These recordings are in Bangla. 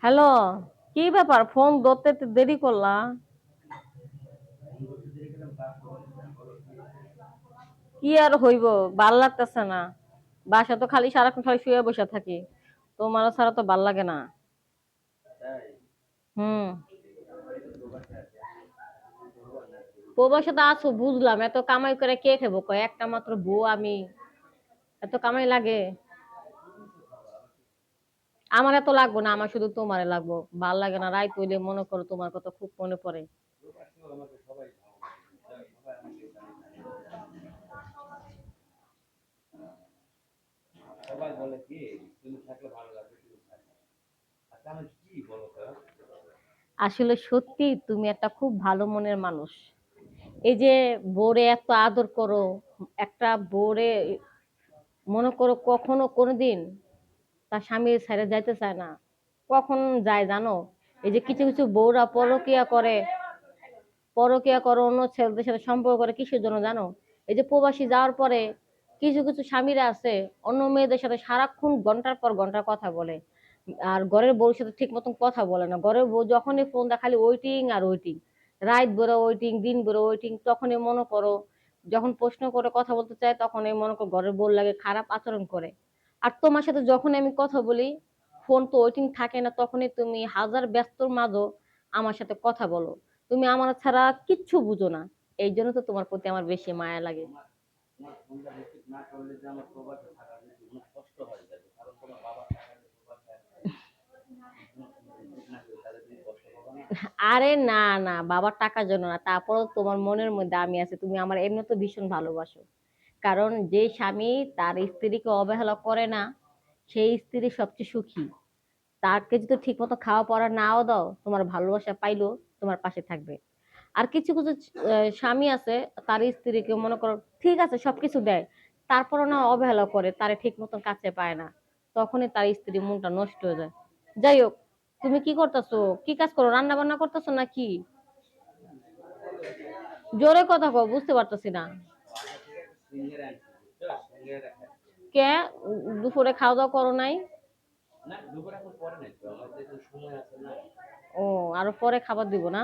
হ্যালো, কি ব্যাপার? ফোন ধরতে দেরি করলা? কি আর হইব, ভাল লাগতেছে না। বাসা তো খালি সারাক্ষণ খালি শুয়ে বসে থাকি, তোমার ছাড়া তো ভাল লাগে না। হুম। প্রবাসে তো আছো বুঝলাম, এত কামাই করে কে খাবো? কয় একটা মাত্র বউ আমি, এত কামাই লাগে? আমার এত লাগবো না, আমার শুধু তোমারে লাগবো। ভাল লাগে না, রাইত হইলে মনে করো তোমার কথা খুব মনে পড়ে। আসলে সত্যি তুমি একটা খুব ভালো মনের মানুষ। এই যে বউরে এত আদর করো, একটা বউরে মনে করো কখনো কোনোদিন তার স্বামী ছেড়ে যাইতে চায় না। কখন যায় জানো? এই যে কিছু কিছু বউরা পরকিয়া করে, পরকিয়া করে অন্য ছেলেদের সাথে সম্পর্ক করে, কিসের জন্য জানো? এই যে প্রবাসী যাওয়ার পরে কিছু কিছু স্বামীরা আছে অন্য মেয়েদের সাথে সারাক্ষণ ঘন্টার পর ঘন্টার কথা বলে, আর ঘরের বউর সাথে ঠিক মতন কথা বলে না। ঘরের বউ যখনই ফোন দেয় খালি ওয়েটিং আর ওয়েটিং, রাত ভরে ওয়েটিং, দিন ভরে ওয়েটিং। তখনই মনে করো যখন প্রশ্ন করে কথা বলতে চায়, তখন এই মনে করো ঘরের বউর লাগে খারাপ আচরণ করে। আর তোমার সাথে যখন আমি কথা বলি, ফোন তো ওয়েটিং থাকে না, তখনই তুমি হাজার ব্যস্তর মাঝও আমার সাথে কথা বলো। তুমি আমার ছাড়া কিচ্ছু বুঝো না, এই জন্য তো তোমার প্রতি আমার বেশি মায়া লাগে। আরে না না, বাবার টাকার জন্য না, তারপরেও তোমার মনের মধ্যে আমি আছি, তুমি আমার এমনি তো ভীষণ ভালোবাসো। কারণ যে স্বামী তার স্ত্রীকে অবহেলা করে না, সেই স্ত্রী সবচেয়ে সুখী। তাকে যদি ঠিক মতো খাওয়া পড়া নাও দাও, তোমার ভালোবাসা পাইলেও তোমার পাশে থাকবে। আর কিছু কিছু স্বামী আছে, তার স্ত্রীকে মনে করো ঠিক আছে সবকিছু দেয়, তারপরও না অবহেলা করে, তারে ঠিক মতন কাছে পায় না, তখনই তার স্ত্রী মনটা নষ্ট হয়ে যায়। যাই হোক, তুমি কি করতেছো? কি কাজ করো? রান্না বান্না করতেছো নাকি? জোরে কথা কও, বুঝতে পারতেছি না। কে? দুপুরে খাওয়া দাওয়া করো নাই? ও, আরো পরে খাবার দিব না?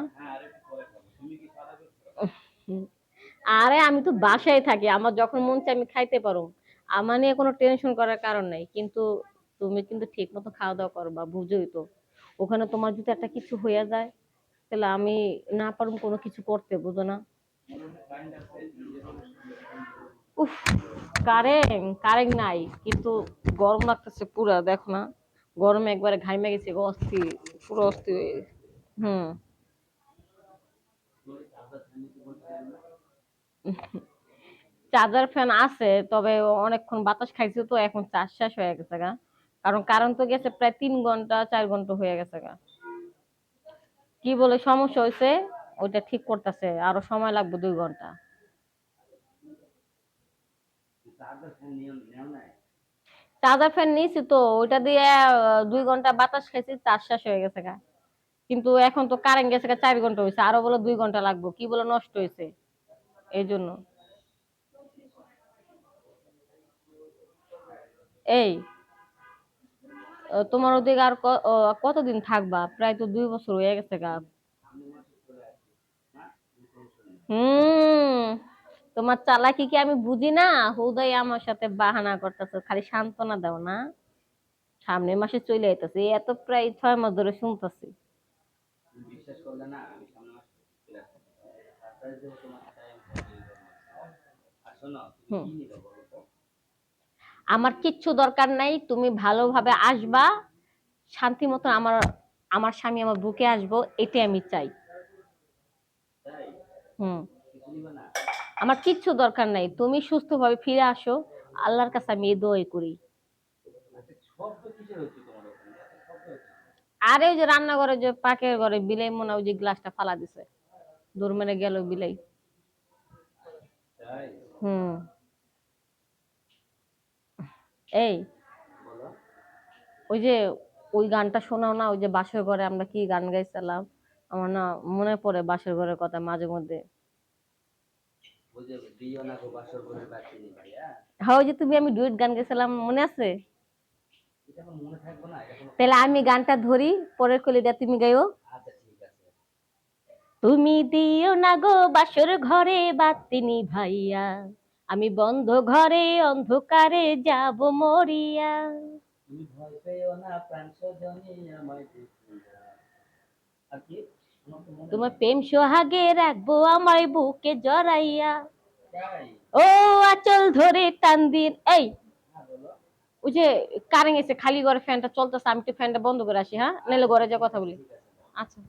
আরে আমি তো বাসায় থাকি, আমার যখন মন চায় আমি খাইতে পারো। আমার নিয়ে কোনো টেনশন করার কারণ নাই, কিন্তু তুমি কিন্তু ঠিক মতো খাওয়া দাওয়া করবা, বুঝোই তো। ওখানে তোমার যদি একটা কিছু হয়ে যায়, তাহলে আমি না পারুম কোনো কিছু করতে, বুঝো না? উফ, কারেন্ট কারেন্ট নাই, কিন্তু গরম লাগতেছে পুরা, দেখো না। গরমে একবারে ঘাইমে গেছে গো, অস্থির, পুরো অস্থির হুম। চার্জার ফ্যান আছে, তবে অনেকক্ষণ বাতাস খাইছে তো এখন চার্জ শেষ হয়ে গেছে গা। কারণ কারেন্ট তো গেছে প্রায় 3 ঘন্টা 4 ঘন্টা হয়ে গেছে গা। কি বলে সমস্যা হয়েছে? ওইটা ঠিক করতেছে, আরো সময় লাগবে 2 ঘন্টা। চার্জার ফ্যান নিয়েছি তো, ওইটা দিয়ে 2 ঘন্টা বাতাস খাইছি, চার্জ শেষ হয়ে গেছে গা। কিন্তু এখন তো কারেন্ট গেছে গা, 4 ঘন্টা হয়েছে, আরো বলে 2 ঘন্টা লাগবে, কি বলে নষ্ট হয়েছে, এই জন্য। এই তোমার ওদিকে আর কতদিন থাকবা? প্রায় তো 2 বছর হয়ে গেছে গা। হুম। তোমার চালাকি কি আমি বুঝি না? হুদাই আমার সাথে বাহানা করতেছো, খালি সান্ত্বনা দাও না। সামনের মাসে চলে আইতেছে, এত প্রায় 6 মাস ধরে শুনতেছি। হুম। আমার কিচ্ছু দরকার নাই, তুমি ভালোভাবে আসবা, শান্তি মতো আমার আমার স্বামী আমার বুকে আসবো, এটাই আমি চাই। হুম। আমার কিচ্ছু দরকার নাই, তুমি সুস্থভাবে ফিরে আসো, আল্লাহর কাছে আমি এই দোয়াই করি। আরে ওই যে রান্নাঘরে যে পাকের ঘরে বিলাই মনে হয় ওই যে গ্লাসটা ফালা দিছে, দূর মেরে গেল বিলাই। হুম। এই, ওই যে ওই গানটা শোনাও না, ওই যে বাসর ঘরে আমরা কি গান গাইছিলাম, আমার না মনে পড়ে বাসর ঘরের কথা মাঝে মধ্যে। হ্যাঁ, ওই যে তুমি আমি ডুয়েট গান গেছিলাম, মনে আছে? তাহলে আমি গানটা ধরি, পরের কলিটা তুমি গাইও। তুমি দিও না গো বাসর ঘরে বাতি নিভাইয়া, আমি বন্ধ ঘরে অন্ধকারে যাব মরিয়া। তোমার প্রেম সোহাগে রাখবো আমায় বুকে জড়াইয়া, ও আচল ধরে টান দিন। এই ওই যে কারেন্ট এসে, খালি ঘরে ফ্যানটা চলতেছে, আমি একটু ফ্যানটা বন্ধ করে আসি, হ্যাঁ, নাহলে ঘরে যা কথা বলি। আচ্ছা।